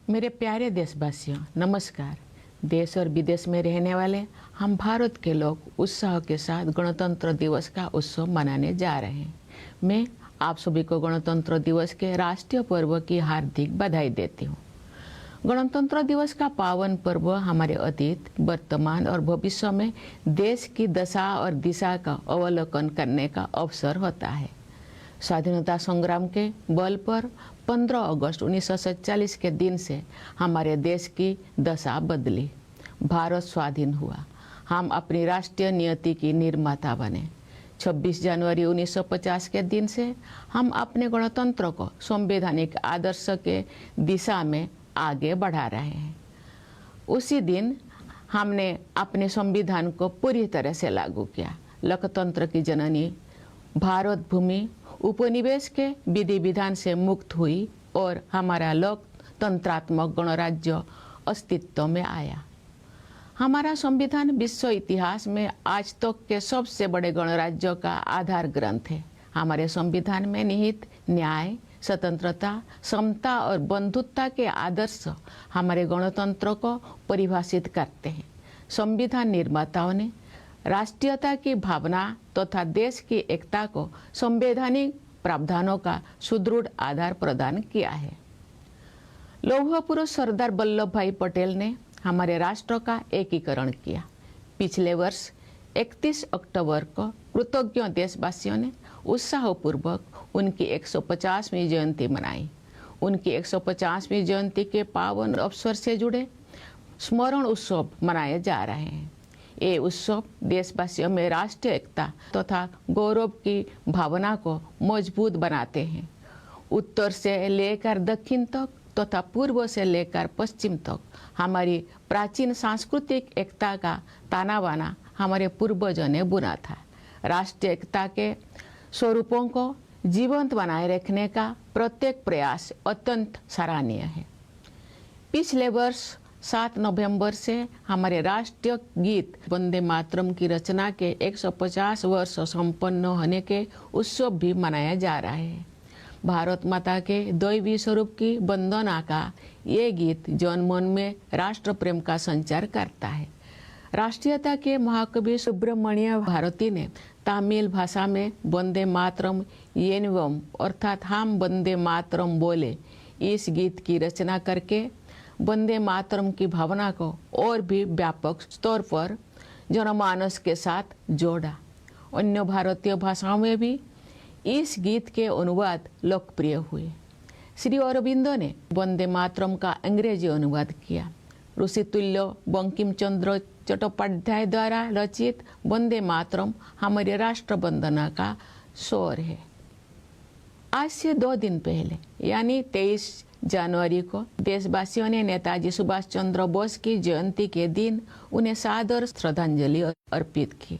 मेरे प्यारे देशवासियों, नमस्कार। देश और विदेश में रहने वाले हम भारत के लोग उत्साह के साथ गणतंत्र दिवस का उत्सव मनाने जा रहे हैं। मैं आप सभी को गणतंत्र दिवस के राष्ट्रीय पर्व की हार्दिक बधाई देती हूँ। गणतंत्र दिवस का पावन पर्व हमारे अतीत, वर्तमान और भविष्य में देश की दशा और दिशा का अवलोकन करने का अवसर होता है। स्वाधीनता संग्राम के बल पर 15 अगस्त 1947 के दिन से हमारे देश की दशा बदली। भारत स्वाधीन हुआ। हम अपनी राष्ट्रीय नियति की निर्माता बने। 26 जनवरी 1950 के दिन से हम अपने गणतंत्र को संवैधानिक आदर्श के दिशा में आगे बढ़ा रहे हैं। उसी दिन हमने अपने संविधान को पूरी तरह से लागू किया। लोकतंत्र की जननी भारत भूमि उपनिवेश के विधि विधान से मुक्त हुई और हमारा लोकतंत्रात्मक गणराज्य अस्तित्व में आया। हमारा संविधान विश्व इतिहास में आज तक के सबसे बड़े गणराज्य का आधार ग्रंथ है। हमारे संविधान में निहित न्याय, स्वतंत्रता, समता और बंधुत्व के आदर्श हमारे गणतंत्र को परिभाषित करते हैं। संविधान निर्माताओं ने राष्ट्रीयता की भावना तथा देश की एकता को संवैधानिक प्रावधानों का सुदृढ़ आधार प्रदान किया है। लौह पुरुष सरदार वल्लभ भाई पटेल ने हमारे राष्ट्र का एकीकरण किया। पिछले वर्ष 31 अक्टूबर को कृतज्ञ देशवासियों ने उत्साहपूर्वक उनकी 150वीं जयंती मनाई। उनकी 150वीं जयंती के पावन अवसर से जुड़े स्मरण उत्सव मनाए जा रहे हैं। ये उत्सव देशवासियों में राष्ट्रीय एकता तथा गौरव की भावना को मजबूत बनाते हैं। उत्तर से लेकर दक्षिण तक तथा पूर्व से लेकर पश्चिम तक हमारी प्राचीन सांस्कृतिक एकता का ताना बाना हमारे पूर्वजों ने बुना था। राष्ट्रीय एकता के स्वरूपों को जीवंत बनाए रखने का प्रत्येक प्रयास अत्यंत सराहनीय है। पिछले वर्ष 7 नवंबर से हमारे राष्ट्रीय गीत वंदे मातरम की रचना के 150 वर्ष संपन्न होने के उत्सव भी मनाया जा रहा है। भारत माता के दैवी स्वरूप की वंदना का ये गीत जनमन में राष्ट्र प्रेम का संचार करता है। राष्ट्रीयता के महाकवि सुब्रमण्य भारती ने तमिल भाषा में वंदे मातरम येनवम अर्थात हम वंदे मातरम बोले इस गीत की रचना करके वंदे मातरम की भावना को और भी व्यापक स्तर पर जनमानस के साथ जोड़ा। अन्य भारतीय भाषाओं में भी इस गीत के अनुवाद लोकप्रिय हुए। श्री अरविंदो ने वंदे मातरम का अंग्रेजी अनुवाद किया। ऋषितुल्य बंकिम चंद्र चट्टोपाध्याय द्वारा रचित वंदे मातरम हमारे राष्ट्र वंदना का स्वर है। आज से 2 दिन पहले यानी 23 जनवरी को देशवासियों ने नेताजी सुभाष चंद्र बोस की जयंती के दिन उन्हें सादर श्रद्धांजलि अर्पित की।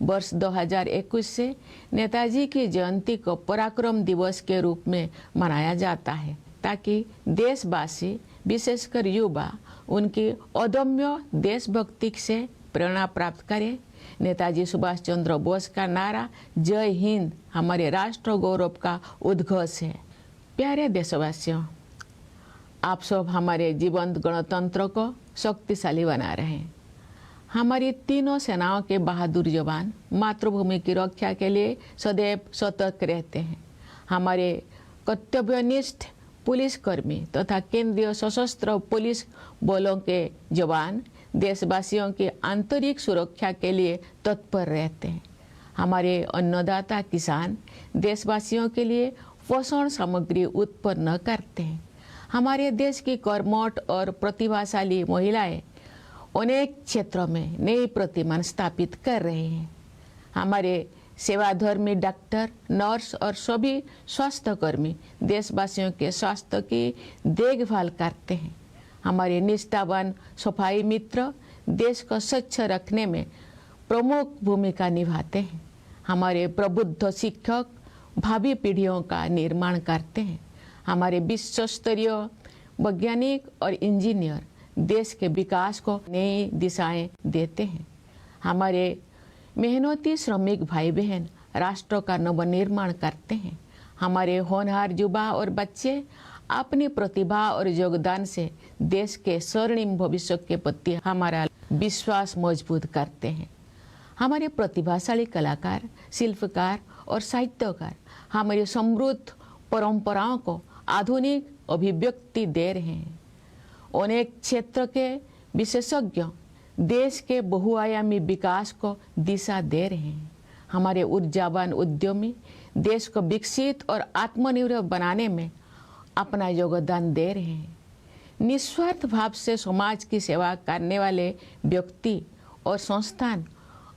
वर्ष 2021 से नेताजी की जयंती को पराक्रम दिवस के रूप में मनाया जाता है ताकि देशवासी विशेषकर युवा उनकी अदम्य देशभक्ति से प्रेरणा प्राप्त करें। नेताजी सुभाष चंद्र बोस का नारा जय हिंद हमारे राष्ट्र गौरव का उद्घोष है। प्यारे देशवासियों, आप सब हमारे जीवंत गणतंत्र को शक्तिशाली बना रहे हैं। हमारी तीनों सेनाओं के बहादुर जवान मातृभूमि की रक्षा के लिए सदैव सतर्क रहते हैं। हमारे कर्तव्यनिष्ठ पुलिसकर्मी तथा केंद्रीय सशस्त्र पुलिस बलों के जवान देशवासियों की आंतरिक सुरक्षा के लिए तत्पर रहते हैं। हमारे अन्नदाता किसान देशवासियों के लिए पोषण सामग्री उत्पन्न करते हैं। हमारे देश की कर्मठ और प्रतिभाशाली महिलाएं अनेक क्षेत्रों में नई प्रतिमान स्थापित कर रहे हैं। हमारे सेवाधर्मी डॉक्टर, नर्स और सभी स्वास्थ्यकर्मी देशवासियों के स्वास्थ्य की देखभाल करते हैं। हमारे निष्ठावान सफाई मित्र देश को स्वच्छ रखने में प्रमुख भूमिका निभाते हैं। हमारे प्रबुद्ध शिक्षक भावी पीढ़ियों का निर्माण करते हैं। हमारे विश्व स्तरीय वैज्ञानिक और इंजीनियर देश के विकास को नई दिशाएं देते हैं। हमारे मेहनती श्रमिक भाई बहन राष्ट्र का नवनिर्माण करते हैं। हमारे होनहार युवा और बच्चे अपनी प्रतिभा और योगदान से देश के स्वर्णिम भविष्य के प्रति हमारा विश्वास मजबूत करते हैं। हमारे प्रतिभाशाली कलाकार, शिल्पकार और साहित्यकार हमारी समृद्ध परंपराओं को आधुनिक अभिव्यक्ति दे रहे हैं। अनेक क्षेत्र के विशेषज्ञ देश के बहुआयामी विकास को दिशा दे रहे हैं। हमारे ऊर्जावान उद्यमी देश को विकसित और आत्मनिर्भर बनाने में अपना योगदान दे रहे हैं। निस्वार्थ भाव से समाज की सेवा करने वाले व्यक्ति और संस्थान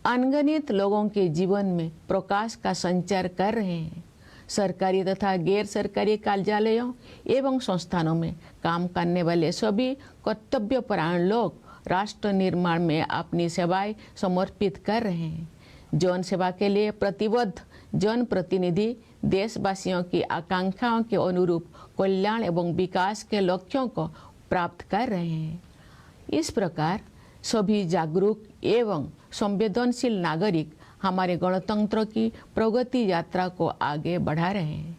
अनगिनत लोगों के जीवन में प्रकाश का संचार कर रहे हैं। सरकारी तथा गैर सरकारी कार्यालयों एवं संस्थानों में काम करने वाले सभी कर्तव्यपरायण लोग राष्ट्र निर्माण में अपनी सेवाएं समर्पित कर रहे हैं। जन सेवा के लिए प्रतिबद्ध जनप्रतिनिधि देशवासियों की आकांक्षाओं के अनुरूप कल्याण एवं विकास के लक्ष्यों को प्राप्त कर रहे हैं। इस प्रकार सभी जागरूक एवं संवेदनशील नागरिक हमारे गणतंत्र की प्रगति यात्रा को आगे बढ़ा रहे हैं।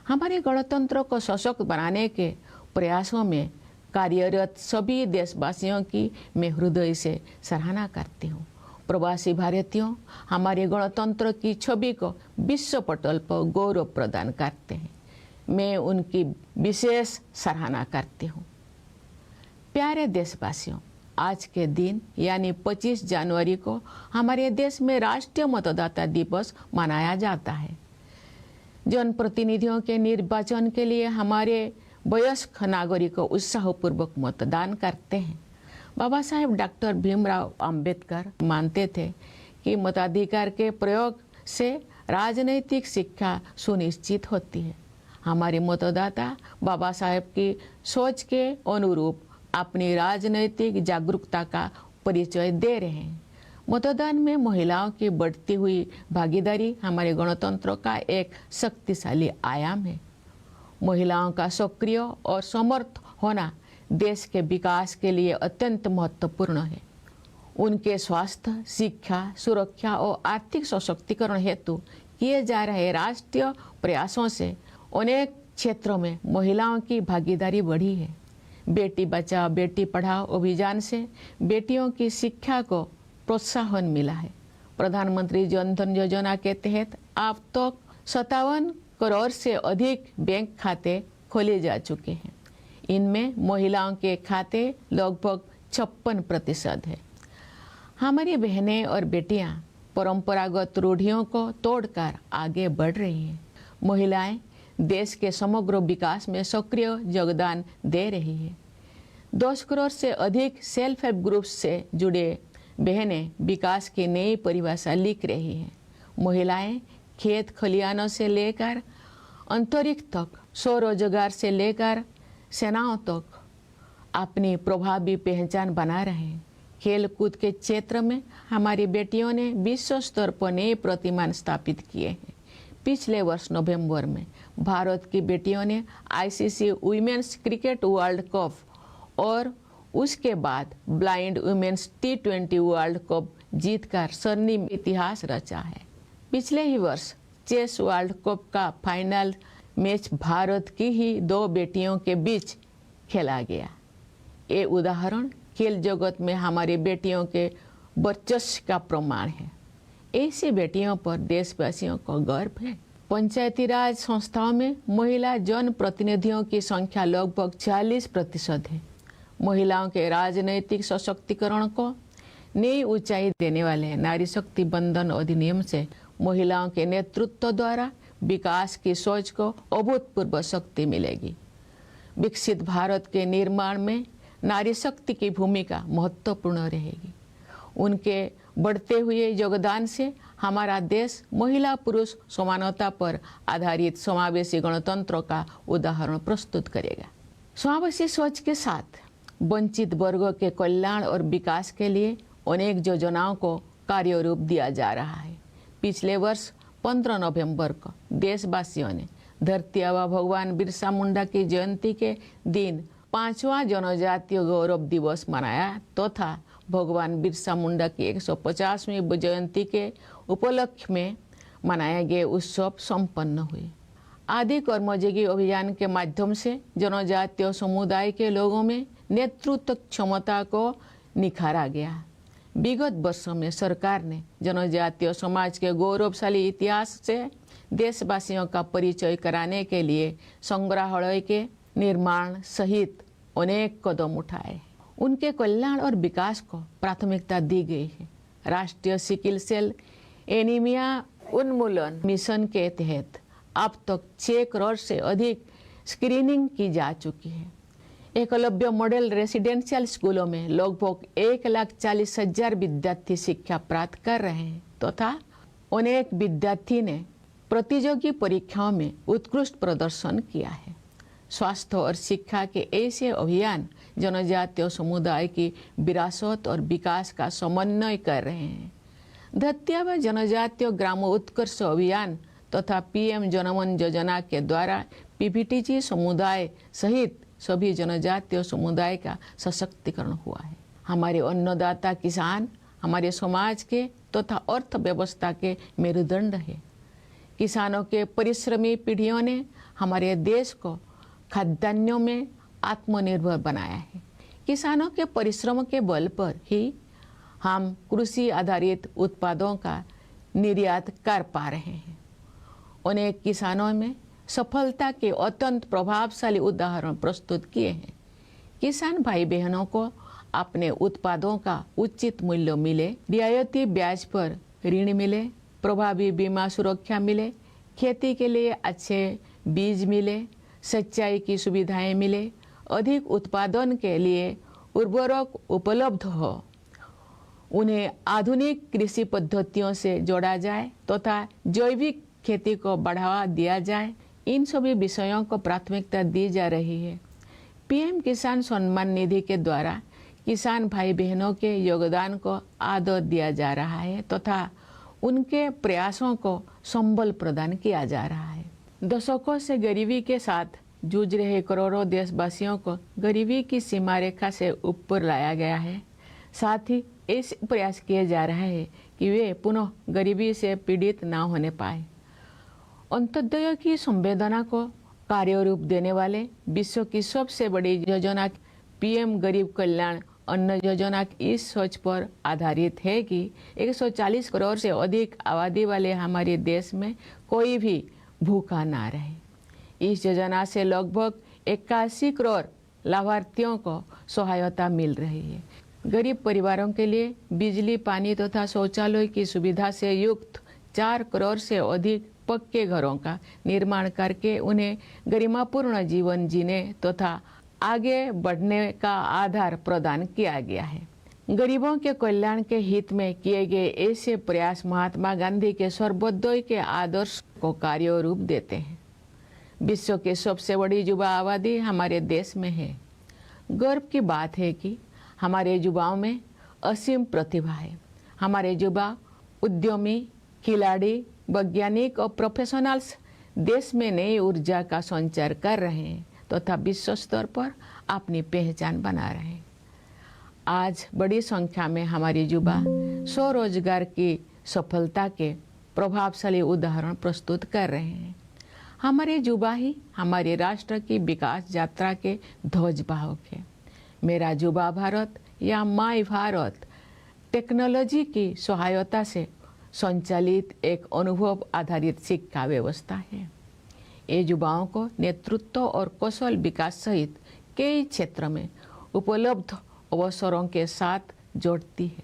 हमारे गणतंत्र को सशक्त बनाने के प्रयासों में कार्यरत सभी देशवासियों की मैं हृदय से सराहना करती हूँ। प्रवासी भारतीयों हमारे गणतंत्र की छवि को विश्व पटल पर गौरव प्रदान करते हैं। मैं उनकी विशेष सराहना करती हूँ। प्यारे देशवासियों, आज के दिन यानी 25 जनवरी को हमारे देश में राष्ट्रीय मतदाता दिवस मनाया जाता है। जनप्रतिनिधियों के निर्वाचन के लिए हमारे वयस्क नागरिक उत्साहपूर्वक मतदान करते हैं। बाबा साहेब डॉक्टर भीमराव अंबेडकर मानते थे कि मताधिकार के प्रयोग से राजनैतिक शिक्षा सुनिश्चित होती है। हमारे मतदाता बाबा साहेब की सोच के अनुरूप अपनी राजनैतिक जागरूकता का परिचय दे रहे हैं। मतदान में महिलाओं की बढ़ती हुई भागीदारी हमारे गणतंत्र का एक शक्तिशाली आयाम है। महिलाओं का सक्रिय और समर्थ होना देश के विकास के लिए अत्यंत महत्वपूर्ण है। उनके स्वास्थ्य, शिक्षा, सुरक्षा और आर्थिक सशक्तिकरण हेतु किए जा रहे राष्ट्रीय प्रयासों से अनेक क्षेत्रों में महिलाओं की भागीदारी बढ़ी है। बेटी बचाओ बेटी पढ़ाओ अभियान से बेटियों की शिक्षा को प्रोत्साहन मिला है। प्रधानमंत्री जन धन योजना के तहत अब तक 57 करोड़ से अधिक बैंक खाते खोले जा चुके हैं। इनमें महिलाओं के खाते लगभग 56% है। हमारी बहनें और बेटियां परंपरागत रूढ़ियों को तोड़कर आगे बढ़ रही हैं। महिलाएं देश के समग्र विकास में सक्रिय योगदान दे रही है। 10 करोड़ से अधिक सेल्फ हेल्प ग्रुप से जुड़े बहनें विकास की नई परिभाषा लिख रही हैं। महिलाएं खेत खलिहानों से लेकर अंतरिक्ष तक, स्वरोजगार से लेकर सेनाओं तक अपनी प्रभावी पहचान बना रहे हैं। खेल कूद के क्षेत्र में हमारी बेटियों ने विश्व स्तर पर नए प्रतिमान स्थापित किए हैं। पिछले वर्ष नवंबर में भारत की बेटियों ने ICC women's cricket world cup और उसके बाद blind women's T20 world cup जीतकर स्वर्णिम इतिहास रचा है। पिछले ही वर्ष चेस वर्ल्ड कप का फाइनल मैच भारत की ही 2 बेटियों के बीच खेला गया। ये उदाहरण खेल जगत में हमारी बेटियों के वर्चस्व का प्रमाण है। ऐसी बेटियों पर देशवासियों को गर्व है। पंचायती राज संस्थाओं में महिला जन प्रतिनिधियों की संख्या लगभग 40% है। महिलाओं के राजनैतिक सशक्तिकरण को नई ऊंचाई देने वाले नारी शक्ति बंधन अधिनियम से महिलाओं के नेतृत्व द्वारा विकास की सोच को अभूतपूर्व शक्ति मिलेगी। विकसित भारत के निर्माण में नारी शक्ति की भूमिका महत्वपूर्ण रहेगी। उनके बढ़ते हुए योगदान से हमारा देश महिला पुरुष समानता पर आधारित समावेशी गणतंत्र का उदाहरण प्रस्तुत करेगा। समावेशी सोच के साथ वंचित वर्गों के कल्याण और विकास के लिए अनेक योजनाओं को कार्यरूप दिया जा रहा है। पिछले वर्ष 15 नवंबर को देशवासियों ने धरती आबा भगवान बिरसा मुंडा की जयंती के दिन 5वां जनजातीय गौरव दिवस मनाया तथा भगवान बिरसा मुंडा की 150वीं जयंती के उपलक्ष्य में मनाए गए उत्सव संपन्न हुए। आदि कर्मयोगी अभियान के माध्यम से जनजातीय समुदाय के लोगों में नेतृत्व क्षमता को निखारा गया। विगत वर्षों में सरकार ने जनजातीय समाज के गौरवशाली इतिहास से देशवासियों का परिचय कराने के लिए संग्रहालय के निर्माण सहित अनेक कदम उठाए। उनके कल्याण और विकास को प्राथमिकता दी गई है। राष्ट्रीय सिकिल सेल एनीमिया उन्मूलन मिशन के तहत अब तक 6 करोड़ से अधिक स्क्रीनिंग की जा चुकी है। एकलव्य मॉडल रेसिडेंशियल स्कूलों में लगभग 1,40,000 विद्यार्थी शिक्षा प्राप्त कर रहे हैं तथा अनेक विद्यार्थी ने प्रतियोगी परीक्षाओं में उत्कृष्ट प्रदर्शन किया है। स्वास्थ्य और शिक्षा के ऐसे अभियान जनजातीय समुदाय की विरासत और विकास का समन्वय कर रहे हैं। धत्यावा जनजातीय ग्राम उत्कर्ष अभियान तथा पीएम जनमन योजना के द्वारा पीपीटीजी समुदाय सहित सभी जनजातीय समुदाय का सशक्तिकरण हुआ है। हमारे अन्नदाता किसान हमारे समाज के तथा अर्थव्यवस्था के मेरुदंड है। किसानों के परिश्रमी पीढ़ियों ने हमारे देश को खाद्यान्नों में आत्मनिर्भर बनाया है। किसानों के परिश्रम के बल पर ही हम कृषि आधारित उत्पादों का निर्यात कर पा रहे हैं। अनेक किसानों में सफलता के अत्यंत प्रभावशाली उदाहरण प्रस्तुत किए हैं। किसान भाई बहनों को अपने उत्पादों का उचित मूल्य मिले, रियायती ब्याज पर ऋण मिले, प्रभावी बीमा सुरक्षा मिले, खेती के लिए अच्छे बीज मिले, सिंचाई की सुविधाएं मिले, अधिक उत्पादन के लिए उर्वरक उपलब्ध हो, उन्हें आधुनिक कृषि पद्धतियों से जोड़ा जाए तथा जैविक खेती को बढ़ावा दिया जाए। इन सभी विषयों को प्राथमिकता दी जा रही है। पीएम किसान सम्मान निधि के द्वारा किसान भाई बहनों के योगदान को आदर दिया जा रहा है तथा उनके प्रयासों को संबल प्रदान किया जा रहा है। दशकों से गरीबी के साथ जूझ रहे करोड़ों देशवासियों को गरीबी की सीमा रेखा से ऊपर लाया गया है। साथ ही ऐसे प्रयास किए जा रहे हैं कि वे पुनः गरीबी से पीड़ित ना होने पाए। अंत्योदय की संवेदना को कार्य रूप देने वाले विश्व की सबसे बड़ी योजना पीएम गरीब कल्याण अन्न योजना इस सोच पर आधारित है कि 140 करोड़ से अधिक आबादी वाले हमारे देश में कोई भी भूखा ना रहे। इस योजना से लगभग 81 करोड़ लाभार्थियों को सहायता मिल रही है। गरीब परिवारों के लिए बिजली, पानी तथा शौचालय की सुविधा से युक्त 4 करोड़ से अधिक पक्के घरों का निर्माण करके उन्हें गरिमापूर्ण जीवन जीने तथा आगे बढ़ने का आधार प्रदान किया गया है। गरीबों के कल्याण के हित में किए गए ऐसे प्रयास महात्मा गांधी के सर्वोदय के आदर्श को कार्य रूप देते हैं। विश्व की सबसे बड़ी युवा आबादी हमारे देश में है। गर्व की बात है कि हमारे युवाओं में असीम प्रतिभा है। हमारे युवा उद्यमी, खिलाड़ी, वैज्ञानिक और प्रोफेशनल्स देश में नई ऊर्जा का संचार कर रहे हैं तथा विश्व स्तर पर अपनी पहचान बना रहे हैं। आज बड़ी संख्या में हमारे युवा स्वरोजगार की सफलता के प्रभावशाली उदाहरण प्रस्तुत कर रहे हैं। हमारे युवा ही हमारे राष्ट्र की विकास यात्रा के ध्वजवाहक है। मेरा युवा भारत या माई भारत टेक्नोलॉजी की सहायता से संचालित एक अनुभव आधारित शिक्षा व्यवस्था है। ये युवाओं को नेतृत्व और कौशल विकास सहित कई क्षेत्र में उपलब्ध अवसरों के साथ जोड़ती है।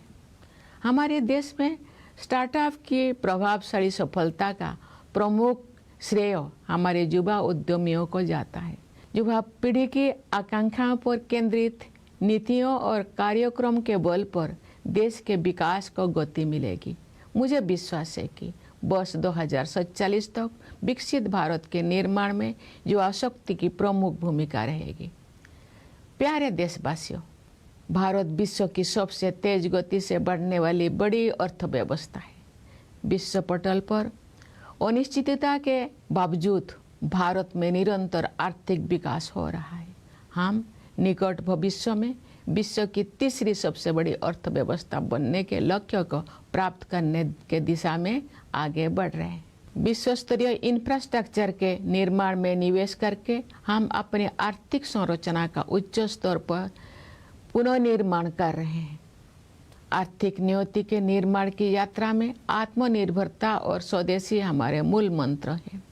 हमारे देश में स्टार्टअप की प्रभावशाली सफलता का प्रमुख श्रेय हमारे युवा उद्यमियों को जाता है। युवा पीढ़ी की आकांक्षाओं पर केंद्रित नीतियों और कार्यक्रम के बल पर देश के विकास को गति मिलेगी। मुझे विश्वास है कि वर्ष 2047 तक विकसित भारत के निर्माण में युवा शक्ति की प्रमुख भूमिका रहेगी। प्यारे देशवासियों, भारत विश्व की सबसे तेज गति से बढ़ने वाली बड़ी अर्थव्यवस्था है। विश्व पटल पर अनिश्चितता के बावजूद भारत में निरंतर आर्थिक विकास हो रहा है। हम निकट भविष्य में विश्व की तीसरी सबसे बड़ी अर्थव्यवस्था बनने के लक्ष्य को प्राप्त करने के दिशा में आगे बढ़ रहे हैं। विश्व स्तरीय इंफ्रास्ट्रक्चर के निर्माण में निवेश करके हम अपने आर्थिक संरचना का उच्च स्तर पर पुनर्निर्माण कर रहे हैं। आर्थिक नियति के निर्माण की यात्रा में आत्मनिर्भरता और स्वदेशी हमारे मूल मंत्र हैं।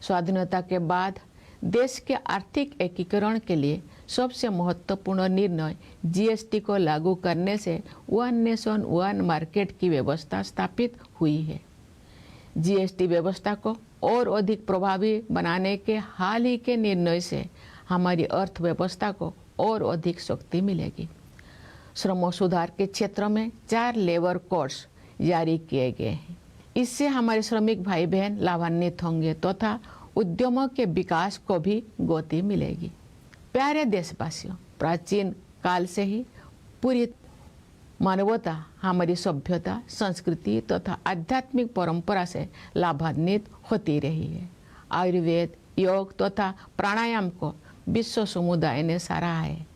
स्वाधीनता के बाद देश के आर्थिक एकीकरण के लिए सबसे महत्वपूर्ण निर्णय जीएसटी को लागू करने से वन नेशन वन मार्केट की व्यवस्था स्थापित हुई है। जीएसटी व्यवस्था को और अधिक प्रभावी बनाने के हाल ही के निर्णय से हमारी अर्थव्यवस्था को और अधिक शक्ति मिलेगी। श्रम सुधार के क्षेत्र में 4 लेबर कोड्स जारी किए गए हैं। इससे हमारे श्रमिक भाई बहन लाभान्वित होंगे तथा उद्यमों के विकास को भी गति मिलेगी। प्यारे देशवासियों, प्राचीन काल से ही पूरी मानवता हमारी सभ्यता, संस्कृति तथा आध्यात्मिक परंपरा से लाभान्वित होती रही है। आयुर्वेद, योग तथा प्राणायाम को विश्व समुदाय ने सराहा है,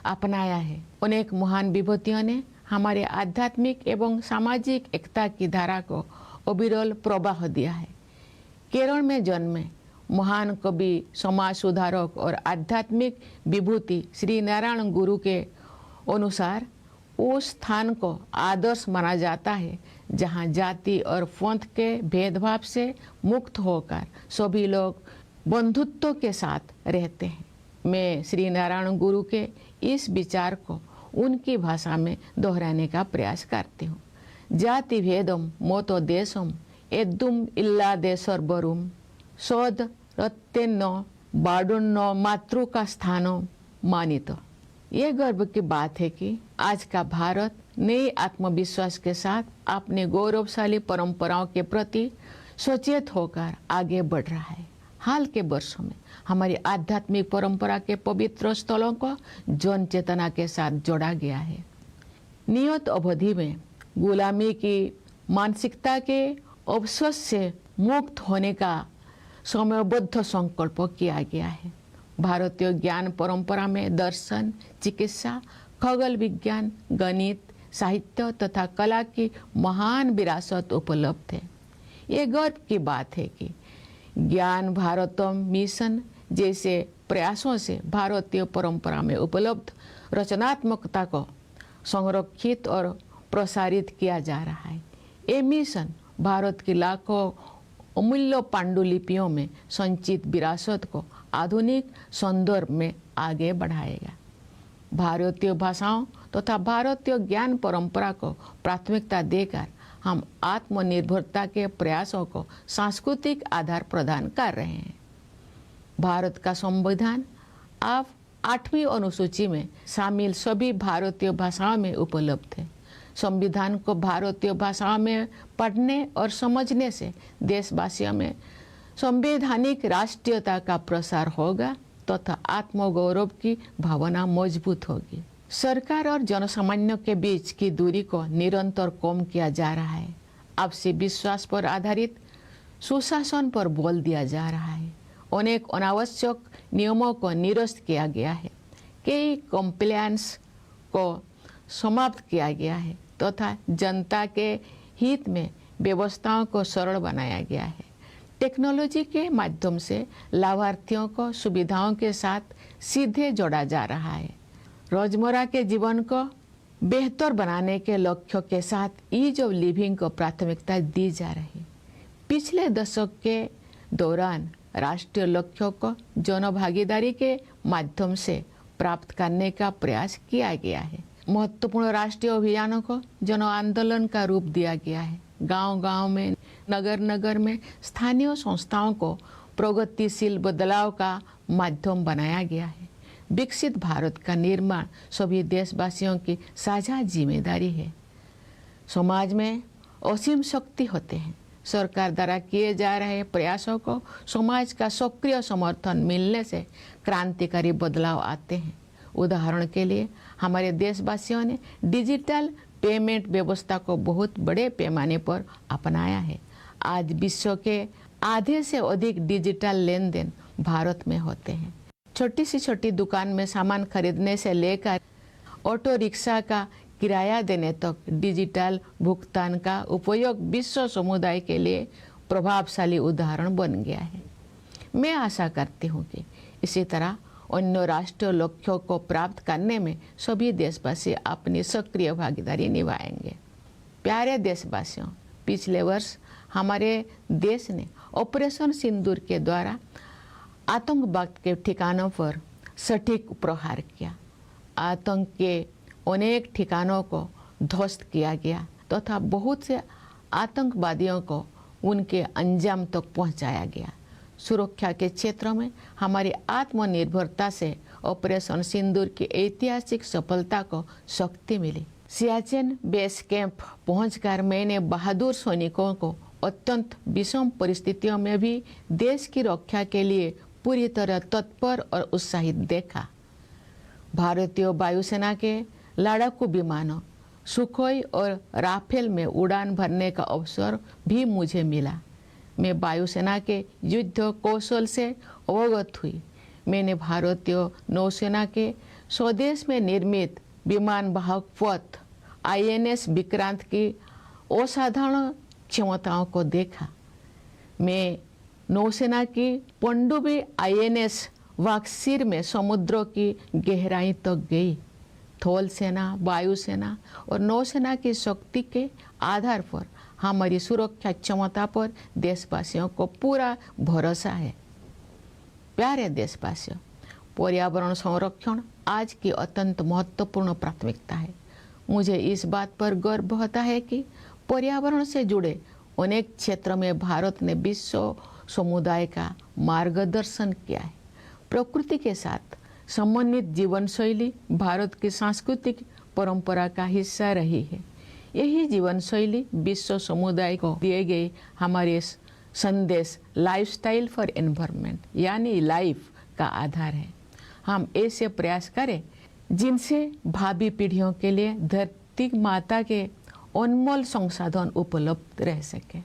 अपनाया है। अनेक महान विभूतियों ने हमारे आध्यात्मिक एवं सामाजिक एकता की धारा को अविरल प्रवाह दिया है। केरल में जन्मे महान कवि, समाज सुधारक और आध्यात्मिक विभूति श्री नारायण गुरु के अनुसार उस स्थान को आदर्श माना जाता है जहां जाति और पंथ के भेदभाव से मुक्त होकर सभी लोग बंधुत्व के साथ रहते हैं। मैं श्री नारायण गुरु के इस विचार को उनकी भाषा में दोहराने का प्रयास करती हूँ। जाति भेदम मोतो देशम एद्दुम इल्ला देशर बरुम सौद रत्तेन्न बाडुन्न मातृ का स्थानो मानितो। ये गर्व की बात है कि आज का भारत नए आत्मविश्वास के साथ अपने गौरवशाली परंपराओं के प्रति सचेत होकर आगे बढ़ रहा है। हाल के वर्षों में हमारी आध्यात्मिक परंपरा के पवित्र स्थलों को जन चेतना के साथ जोड़ा गया है। नियत अवधि में गुलामी की मानसिकता के अवशोष से मुक्त होने का समयबद्ध संकल्प किया गया है। भारतीय ज्ञान परंपरा में दर्शन, चिकित्सा, खगोल विज्ञान, गणित, साहित्य तथा कला की महान विरासत उपलब्ध है। ये गर्व की बात है कि ज्ञान भारतम मिशन जैसे प्रयासों से भारतीय परंपरा में उपलब्ध रचनात्मकता को संरक्षित और प्रसारित किया जा रहा है। ये मिशन भारत की लाखों अमूल्य पांडुलिपियों में संचित विरासत को आधुनिक संदर्भ में आगे बढ़ाएगा। भारतीय भाषाओं तथा भारतीय ज्ञान परंपरा को प्राथमिकता देकर हम आत्मनिर्भरता के प्रयासों को सांस्कृतिक आधार प्रदान कर रहे हैं। भारत का संविधान अब 8वीं अनुसूची में शामिल सभी भारतीय भाषाओं में उपलब्ध है। संविधान को भारतीय भाषाओं में पढ़ने और समझने से देशवासियों में संवैधानिक राष्ट्रीयता का प्रसार होगा तथा आत्मगौरव की भावना मजबूत होगी। सरकार और जनसामान्य के बीच की दूरी को निरंतर कम किया जा रहा है। आपसी विश्वास पर आधारित सुशासन पर बल दिया जा रहा है। अनेक अनावश्यक नियमों को निरस्त किया गया है। कई कंप्लायंस को समाप्त किया गया है तथा जनता के हित में व्यवस्थाओं को सरल बनाया गया है। टेक्नोलॉजी के माध्यम से लाभार्थियों को सुविधाओं के साथ सीधे जोड़ा जा रहा है। रोजमर्रा के जीवन को बेहतर बनाने के लक्ष्यों के साथ ईज ऑफ लिविंग को प्राथमिकता दी जा रही है। पिछले दशक के दौरान राष्ट्रीय लक्ष्यों को जनभागीदारी के माध्यम से प्राप्त करने का प्रयास किया गया है। महत्वपूर्ण राष्ट्रीय अभियानों को जन आंदोलन का रूप दिया गया है। गांव-गांव में, नगर-नगर में स्थानीय संस्थाओं को प्रगतिशील बदलाव का माध्यम बनाया गया है। विकसित भारत का निर्माण सभी देशवासियों की साझा जिम्मेदारी है। समाज में असीम शक्ति होते हैं। सरकार द्वारा किए जा रहे प्रयासों को समाज का सक्रिय समर्थन मिलने से क्रांतिकारी बदलाव आते हैं। उदाहरण के लिए हमारे देशवासियों ने डिजिटल पेमेंट व्यवस्था को बहुत बड़े पैमाने पर अपनाया है। आज विश्व के आधे से अधिक डिजिटल लेन देन भारत में होते हैं। छोटी सी छोटी दुकान में सामान खरीदने से लेकर ऑटो रिक्शा का किराया देने तक डिजिटल भुगतान का उपयोग विश्व समुदाय के लिए प्रभावशाली उदाहरण बन गया है। मैं आशा करती हूँ कि इसी तरह अन्य राष्ट्रीय लक्ष्यों को प्राप्त करने में सभी देशवासी अपनी सक्रिय भागीदारी निभाएंगे। प्यारे देशवासियों, पिछले वर्ष हमारे देश ने ऑपरेशन सिंदूर के द्वारा आतंकवाद के ठिकानों पर सटीक प्रहार किया। आतंक के अनेक ठिकानों को ध्वस्त किया गया तथा बहुत से आतंकवादियों को उनके अंजाम तक पहुंचाया गया। सुरक्षा के क्षेत्र में हमारी आत्मनिर्भरता से ऑपरेशन सिंदूर की ऐतिहासिक सफलता को शक्ति मिली। सियाचिन बेस कैंप पहुंचकर मैंने बहादुर सैनिकों को अत्यंत विषम परिस्थितियों में भी देश की रक्षा के लिए पूरी तरह तत्पर और उत्साहित देखा। भारतीय वायुसेना के लड़ाकू विमानों सुखोई और राफेल में उड़ान भरने का अवसर भी मुझे मिला। मैं वायुसेना के युद्ध कौशल से अवगत हुई। मैंने भारतीय नौसेना के स्वदेश में निर्मित विमान वाहक पथ INS विक्रांत की असाधारण क्षमताओं को देखा। मैं नौसेना की पनडुब्बी INS वाक्सीर में समुद्रों की गहराई तक गई। थल सेना, वायुसेना और नौसेना की शक्ति के आधार पर हमारी सुरक्षा क्षमता पर देशवासियों को पूरा भरोसा है। प्यारे देशवासियों, पर्यावरण संरक्षण आज की अत्यंत महत्वपूर्ण प्राथमिकता है। मुझे इस बात पर गर्व होता है कि पर्यावरण से जुड़े अनेक क्षेत्रों में भारत ने विश्व समुदाय का मार्गदर्शन किया है। प्रकृति के साथ समन्वित जीवन शैली भारत की सांस्कृतिक परंपरा का हिस्सा रही है। यही जीवन शैली विश्व समुदाय को दिए गए हमारे संदेश लाइफस्टाइल फॉर एनवायरनमेंट यानी लाइफ का आधार है। हम ऐसे प्रयास करें जिनसे भावी पीढ़ियों के लिए धरती माता के अनमोल संसाधन उपलब्ध रह सके।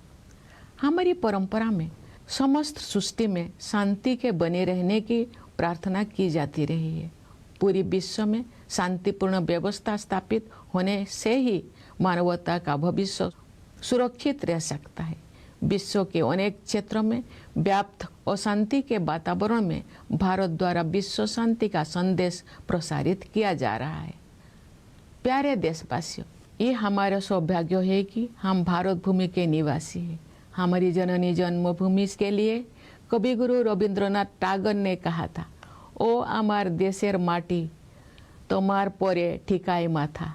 हमारी परंपरा में समस्त सृष्टि में शांति के बने रहने की प्रार्थना की जाती रही है। पूरी विश्व में शांतिपूर्ण व्यवस्था स्थापित होने से ही मानवता का भविष्य सुरक्षित रह सकता है। विश्व के अनेक क्षेत्रों में व्याप्त अशांति के वातावरण में भारत द्वारा विश्व शांति का संदेश प्रसारित किया जा रहा है। प्यारे देशवासियों, ये हमारा सौभाग्य है कि हम भारत भूमि के निवासी हैं। हमारी जननी जन्मभूमि के लिए कवि गुरु रविंद्रनाथ टागोर ने कहा था, ओ आमार देशेर माटी तोमार परे ठिकाई माथा,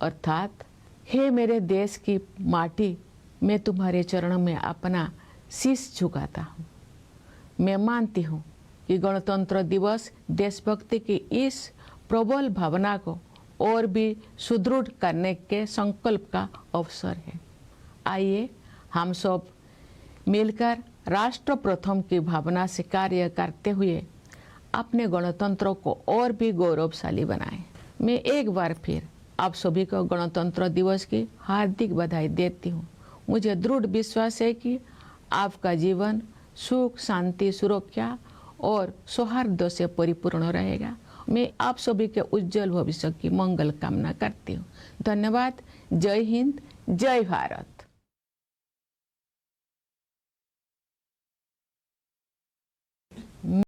अर्थात हे मेरे देश की माटी, मैं तुम्हारे चरणों में अपना शीश झुकाता हूँ। मैं मानती हूँ कि गणतंत्र दिवस देशभक्ति की इस प्रबल भावना को और भी सुदृढ़ करने के संकल्प का अवसर है। आइए हम सब मिलकर राष्ट्र प्रथम की भावना से कार्य करते हुए अपने गणतंत्र को और भी गौरवशाली बनाएं। मैं एक बार फिर आप सभी को गणतंत्र दिवस की हार्दिक बधाई देती हूँ। मुझे दृढ़ विश्वास है कि आपका जीवन सुख, शांति, सुरक्षा और सौहार्द से परिपूर्ण रहेगा। मैं आप सभी के उज्जवल भविष्य की मंगल कामना करती हूँ। धन्यवाद। जय हिंद, जय भारत।